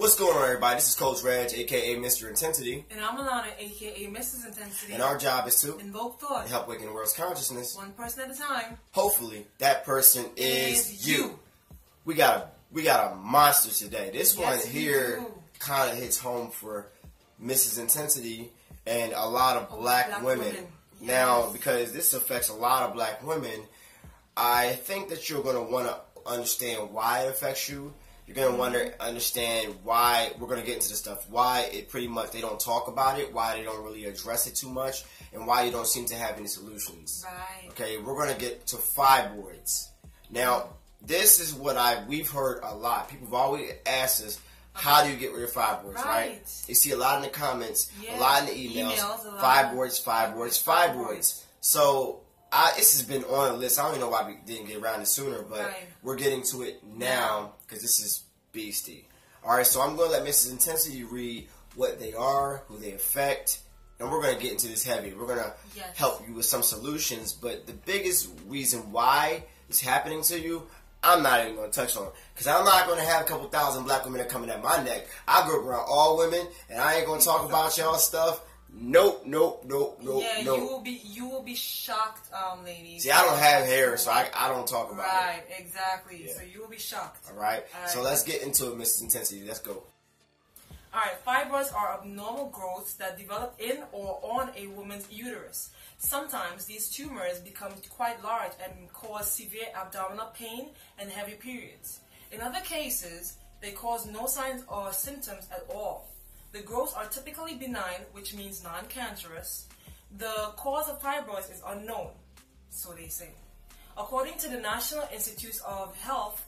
What's going on, everybody? This is Coach Reg, aka Mr. Intensity. And I'm Alana, aka Mrs In10sity. And our job is to invoke thought and help awaken the world's consciousness. One person at a time. Hopefully, that person is you. We got a monster today. This one here kind of hits home for Mrs. Intensity and a lot of black women. Yes. Now, because this affects a lot of black women, I think that you're going to want to understand why it affects you. You're going to want to understand why, we're going to get into this stuff, why it pretty much, they don't talk about it, why they don't really address it too much, and why you don't seem to have any solutions. Right. Okay, we're going to get to fibroids. Now, this is what we've heard a lot. People have always asked us, how do you get rid of fibroids, right? You see a lot in the comments, a lot in the emails, fibroids. So, this has been on the list. I don't even know why we didn't get around it sooner, but we're getting to it now because this is beastie. Alright, so I'm going to let Mrs. Intensity read what they are, who they affect, and we're going to get into this heavy. We're going to help you with some solutions, but the biggest reason why it's happening to you, I'm not even going to touch on, because I'm not going to have a couple thousand black women that coming at my neck. I grew up around all women, and I ain't going to talk about y'all stuff. Nope. Yeah, you will be shocked, ladies. See, I don't have hair, so I don't talk about it. Right, exactly. Yeah. So you will be shocked. All right. So let's get into it, Mrs. Intensity. Let's go. Alright, fibroids are abnormal growths that develop in or on a woman's uterus. Sometimes these tumors become quite large and cause severe abdominal pain and heavy periods. In other cases, they cause no signs or symptoms at all. The growths are typically benign, which means non-cancerous. The cause of fibroids is unknown, so they say. According to the National Institutes of Health,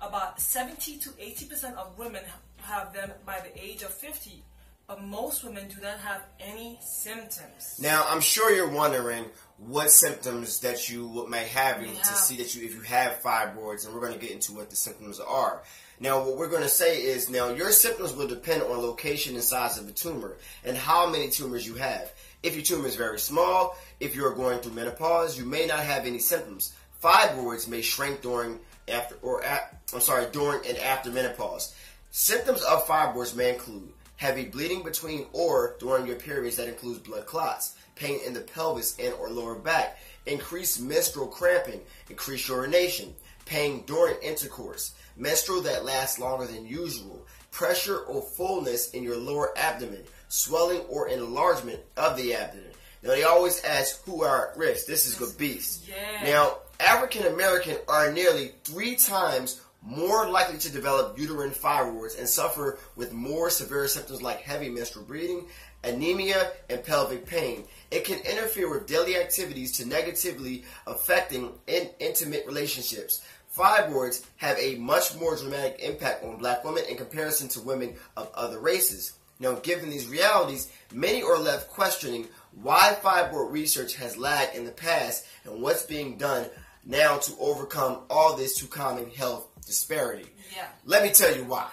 about 70 to 80% of women have them by the age of 50, but most women do not have any symptoms. Now, I'm sure you're wondering what symptoms that you may have to see that if you have fibroids, and we're going to get into what the symptoms are. Now, what we're going to say is, now, your symptoms will depend on location and size of the tumor and how many tumors you have. If your tumor is very small, if you're going through menopause, you may not have any symptoms. Fibroids may shrink during and after menopause. Symptoms of fibroids may include heavy bleeding between or during your periods that includes blood clots, pain in the pelvis and or lower back, increased menstrual cramping, increased urination, pain during intercourse, menstrual that lasts longer than usual, pressure or fullness in your lower abdomen, swelling or enlargement of the abdomen. Now, they always ask who are at risk. This is good beast. Yeah. Now, African American are nearly 3 times more likely to develop uterine fibroids and suffer with more severe symptoms like heavy menstrual bleeding, anemia, and pelvic pain. It can interfere with daily activities to negatively affecting intimate relationships. Fibroids have a much more dramatic impact on black women in comparison to women of other races. Now, given these realities, many are left questioning why fibroid research has lagged in the past and what's being done now to overcome all this to common health disparity. Yeah. Let me tell you why.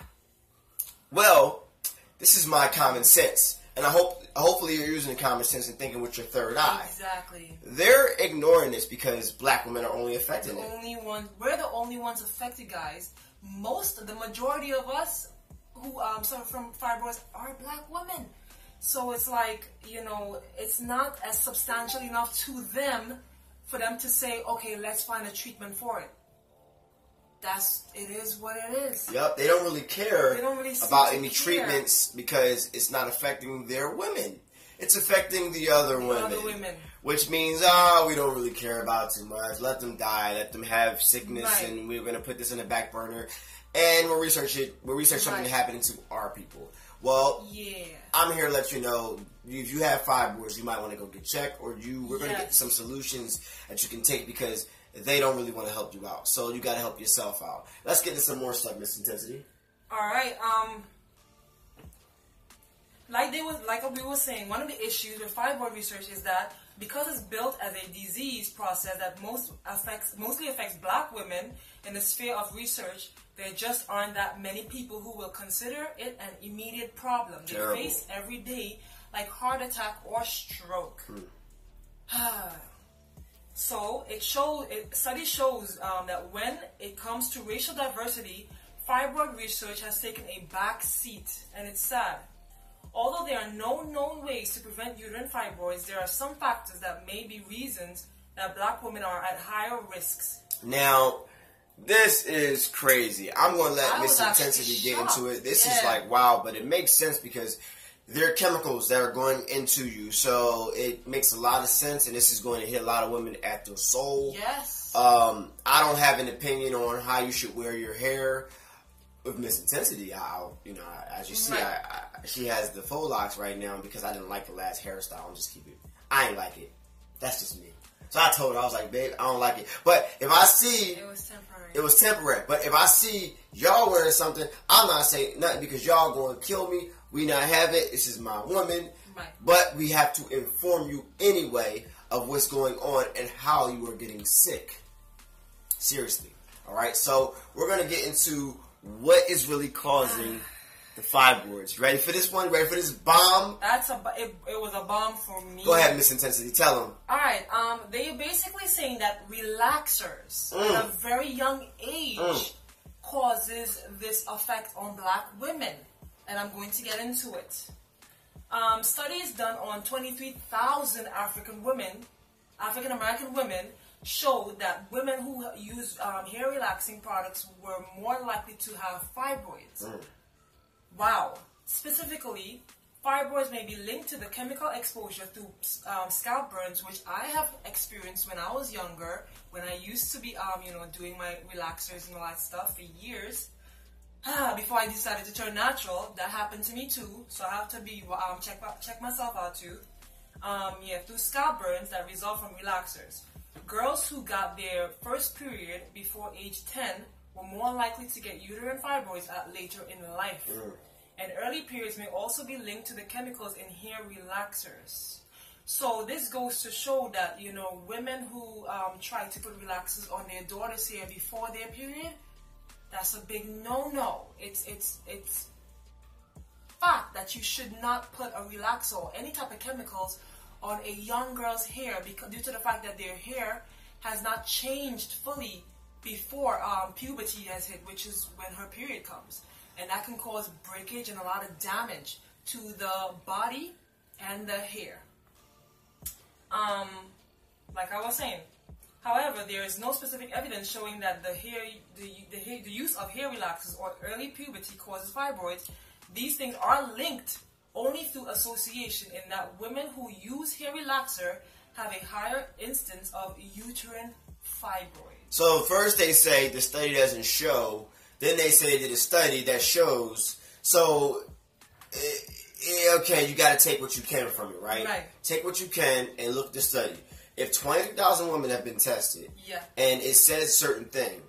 Well, this is my common sense, and hopefully you're using the common sense and thinking with your third eye. Exactly. They're ignoring this because black women are only affected. We're the only ones affected, guys. The majority of us who suffer from fibroids are black women. So it's like, it's not as substantial enough to them for them to say, okay, let's find a treatment for it. It is what it is. Yep, they don't really care about any treatments because it's not affecting their women. It's affecting the other women. Which means, we don't really care about too much. Let them die. Let them have sickness, and we're going to put this in the back burner. And we'll research it. We'll research something happening to our people. Well, I'm here to let you know, if you have fibroids, you might want to go get checked, or we're going to get some solutions that you can take because they don't really want to help you out. So you got to help yourself out. Let's get into some more stuff, Miss Intensity. All right. Like we were saying, one of the issues with fibroid research is that because it's built as a disease process that mostly affects black women in the sphere of research, there just aren't that many people who will consider it an immediate problem they face every day, like heart attack or stroke. So study shows that when it comes to racial diversity, fibroid research has taken a back seat, and it's sad. Although there are no known ways to prevent uterine fibroids, there are some factors that may be reasons that black women are at higher risks. Now, this is crazy. I'm going to let Mrs In10sity get into it. This is like, wow, but it makes sense because there are chemicals that are going into you. So it makes a lot of sense, and this is going to hit a lot of women at their soul. Yes. I don't have an opinion on how you should wear your hair. With Mrs In10sity, as you see, she has the faux locks right now because I didn't like the last hairstyle. I'll just keep it. I ain't like it. That's just me. So I told her, I was like, babe, I don't like it. But if I see... It was temporary. It was temporary. But if I see y'all wearing something, I'm not saying nothing because y'all going to kill me. We not have it. This is my woman. Right. But we have to inform you anyway of what's going on and how you are getting sick. Seriously. All right? So we're going to get into what is really causing the fibroids. Ready for this one? Ready for this bomb? It was a bomb for me. Go ahead, Mrs In10sity. Tell them. Alright, they're basically saying that relaxers at a very young age causes this effect on black women. And I'm going to get into it. Studies done on 23,000 African American women, showed that women who use hair relaxing products were more likely to have fibroids. Wow. Specifically, fibroids may be linked to the chemical exposure through scalp burns, which I have experienced when I was younger, when I used to be, doing my relaxers and all that stuff for years. Before I decided to turn natural, that happened to me too. So I have to be check myself out too. Through scalp burns that result from relaxers. Girls who got their first period before age 10 were more likely to get uterine fibroids later in life. And early periods may also be linked to the chemicals in hair relaxers. So this goes to show that, women who try to put relaxers on their daughter's hair before their period, that's a big no-no. It's fact that you should not put a relaxer or any type of chemicals on a young girl's hair due to the fact that their hair has not changed fully before puberty has hit, which is when her period comes. And that can cause breakage and a lot of damage to the body and the hair. Like I was saying, however, there is no specific evidence showing that the use of hair relaxers or early puberty causes fibroids. These things are linked only through association, in that women who use hair relaxer have a higher instance of uterine fibroids. So first they say the study doesn't show, then they say they did a study that shows. So, okay, you got to take what you can from it, right? Right. Take what you can and look at the study. If 20,000 women have been tested, and it says certain thing,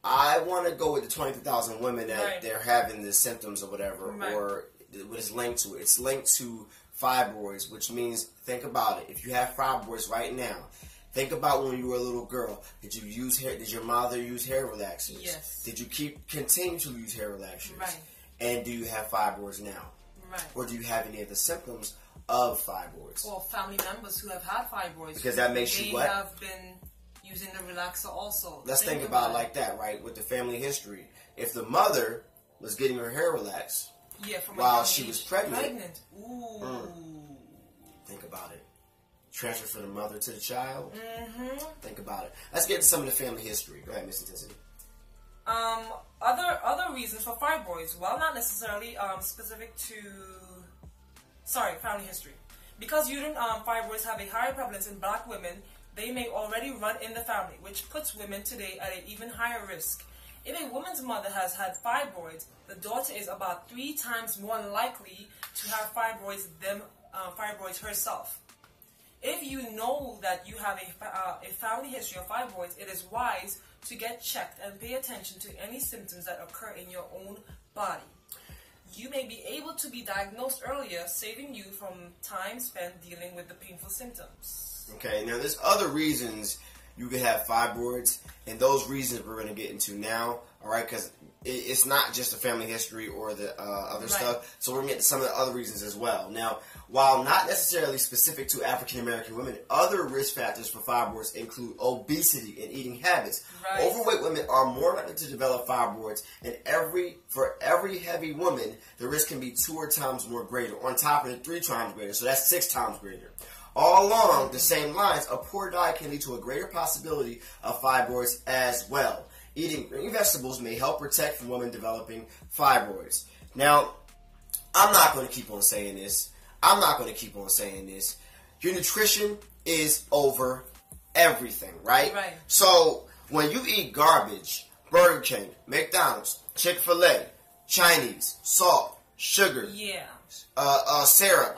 I want to go with the 20,000 women that they're having the symptoms or whatever, or what is linked to it. It's linked to fibroids, which means, think about it. If you have fibroids right now, think about when you were a little girl. Did your mother use hair relaxers? Yes. Did you continue to use hair relaxers? Right. And do you have fibroids now? Right. Or do you have any of the symptoms of fibroids? Or family members who have had fibroids. Because that makes you what? They have been using the relaxer also. Let's think about it like that, right? With the family history. If the mother was getting her hair relaxed while she was pregnant. Ooh. Think about it. Transfer from the mother to the child. Think about it. Let's get into some of the family history. Go ahead, Mrs In10sity. Other reasons for fibroids, well, not necessarily specific to, family history. Because uterine fibroids have a higher prevalence in black women, they may already run in the family, which puts women today at an even higher risk. If a woman's mother has had fibroids, the daughter is about 3 times more likely to have fibroids than fibroids herself. If you know that you have a family history of fibroids, it is wise to get checked and pay attention to any symptoms that occur in your own body. You may be able to be diagnosed earlier, saving you from time spent dealing with the painful symptoms. Okay, now there's other reasons you could have fibroids, and those reasons we're going to get into now, all right, because it's not just the family history or the other stuff, so we're going to get to some of the other reasons as well. Now, while not necessarily specific to African American women, other risk factors for fibroids include obesity and eating habits. Right. Overweight women are more likely to develop fibroids, and for every heavy woman, the risk can be 2 or times more greater, on top of it 3 times greater, so that's 6 times greater. All along the same lines, a poor diet can lead to a greater possibility of fibroids as well. Eating green vegetables may help protect from women developing fibroids. Now, I'm not going to keep on saying this. Your nutrition is over everything, right? Right. So, when you eat garbage, Burger King, McDonald's, Chick-fil-A, Chinese, salt, sugar, syrup,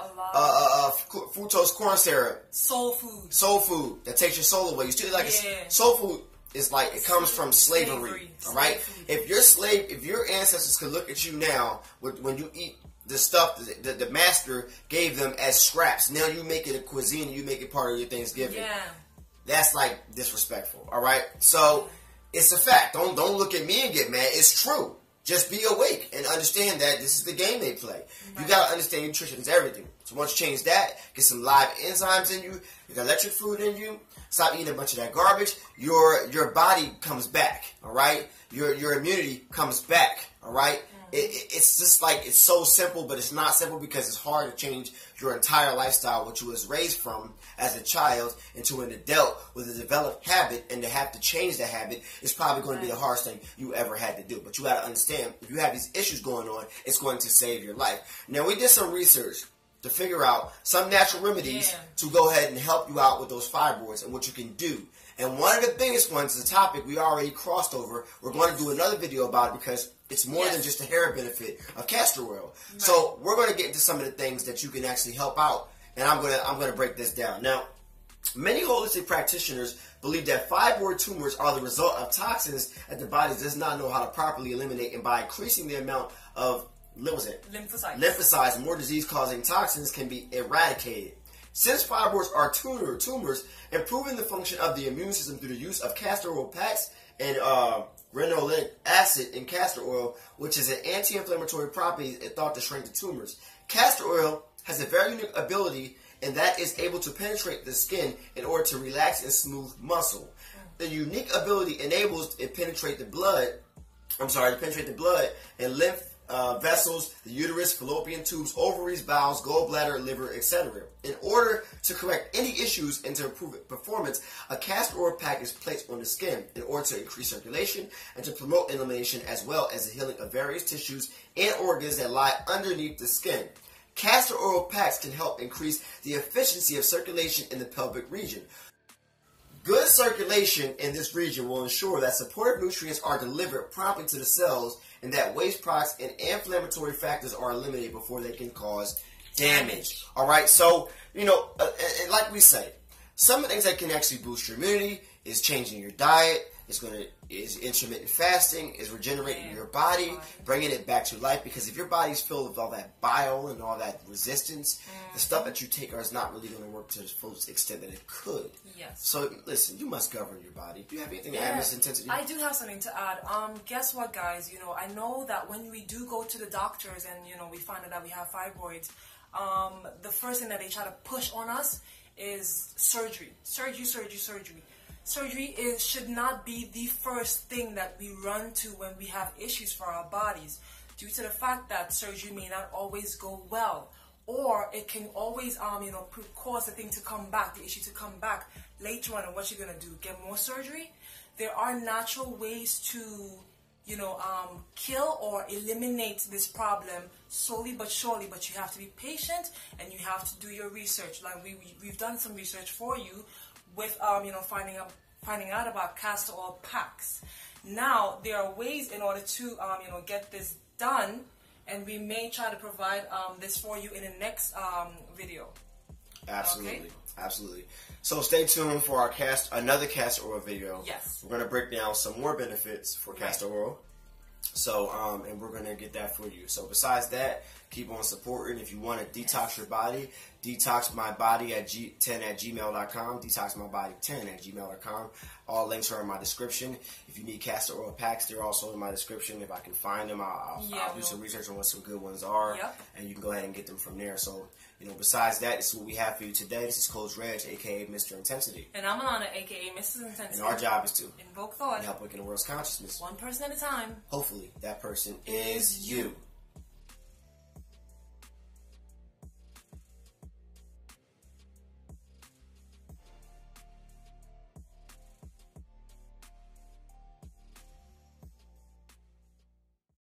fructose corn syrup, soul food that takes your soul away. You still like soul food is like it comes from slavery. All right, if your ancestors could look at you now when you eat the stuff that the master gave them as scraps, now you make it a cuisine, you make it part of your Thanksgiving. Yeah, that's like disrespectful. All right, so it's a fact. Don't look at me and get mad. It's true. Just be awake and understand that this is the game they play. Right. You gotta understand nutrition is everything. So once you change that, get some live enzymes in you, you got electric food in you, stop eating a bunch of that garbage, your body comes back, all right? Your immunity comes back, all right? It's just like, it's so simple, but it's not simple because it's hard to change your entire lifestyle, what you was raised from as a child into an adult with a developed habit, and to have to change that habit is probably going to be the hardest thing you ever had to do. But you got to understand, if you have these issues going on, it's going to save your life. Now, we did some research to figure out some natural remedies to go ahead and help you out with those fibroids and what you can do. And one of the biggest ones is a topic we already crossed over. We're going to do another video about it because it's more than just the hair benefit of castor oil. Right. So we're going to get into some of the things that you can actually help out, and I'm going to break this down. Now, many holistic practitioners believe that fibroid tumors are the result of toxins that the body does not know how to properly eliminate, and by increasing the amount of lymphocytes, more disease-causing toxins can be eradicated. Since fibroids are tumors, improving the function of the immune system through the use of castor oil packs and renoleic acid in castor oil, which is an anti-inflammatory property, is thought to shrink the tumors. Castor oil has a very unique ability, and that is able to penetrate the skin in order to relax and smooth muscle. The unique ability enables it penetrate the blood and lymph vessels, the uterus, fallopian tubes, ovaries, bowels, gallbladder, liver, etc. In order to correct any issues and to improve performance, a castor oil pack is placed on the skin in order to increase circulation and to promote inflammation, as well as the healing of various tissues and organs that lie underneath the skin. Castor oil packs can help increase the efficiency of circulation in the pelvic region. Good circulation in this region will ensure that supportive nutrients are delivered promptly to the cells, and that waste products and inflammatory factors are eliminated before they can cause damage. All right, so, like we say, some of the things that can actually boost your immunity is changing your diet, is intermittent fasting, is regenerating your body, bringing it back to life, because if your body's filled with all that bile and all that resistance, the stuff that you take is not really going to work to the full extent that it could. Yes. So, listen, you must govern your body. Do you have anything to add, Mrs In10sity? I do have something to add. Guess what, guys? I know that when we do go to the doctors and, we find out that we have fibroids, the first thing that they try to push on us is surgery. Surgery should not be the first thing that we run to when we have issues for our bodies, due to the fact that surgery may not always go well, or it can always cause the thing to come back, the issue to come back later on. And what you're gonna do? Get more surgery? There are natural ways to kill or eliminate this problem slowly but surely, but you have to be patient and you have to do your research. Like we've done some research for you with finding out about castor oil packs. Now there are ways in order to get this done, and we may try to provide this for you in the next video. Absolutely. Absolutely. So stay tuned for our another castor oil video. Yes. We're going to break down some more benefits for castor oil. So, and we're going to get that for you. So besides that, keep on supporting. If you want to detox your body, detoxmybody10@gmail.com, detoxmybody10@gmail.com. All links are in my description. If you need castor oil packs, they're also in my description. If I can find them, I'll do some research on what some good ones are, and you can go ahead and get them from there. So, besides that, this is what we have for you today. This is Coach Reg, a.k.a. Mr. Intensity. And I'm Alana, a.k.a. Mrs. Intensity. And our job is to invoke thought and help awaken the world's consciousness. One person at a time. Hopefully, that person is you.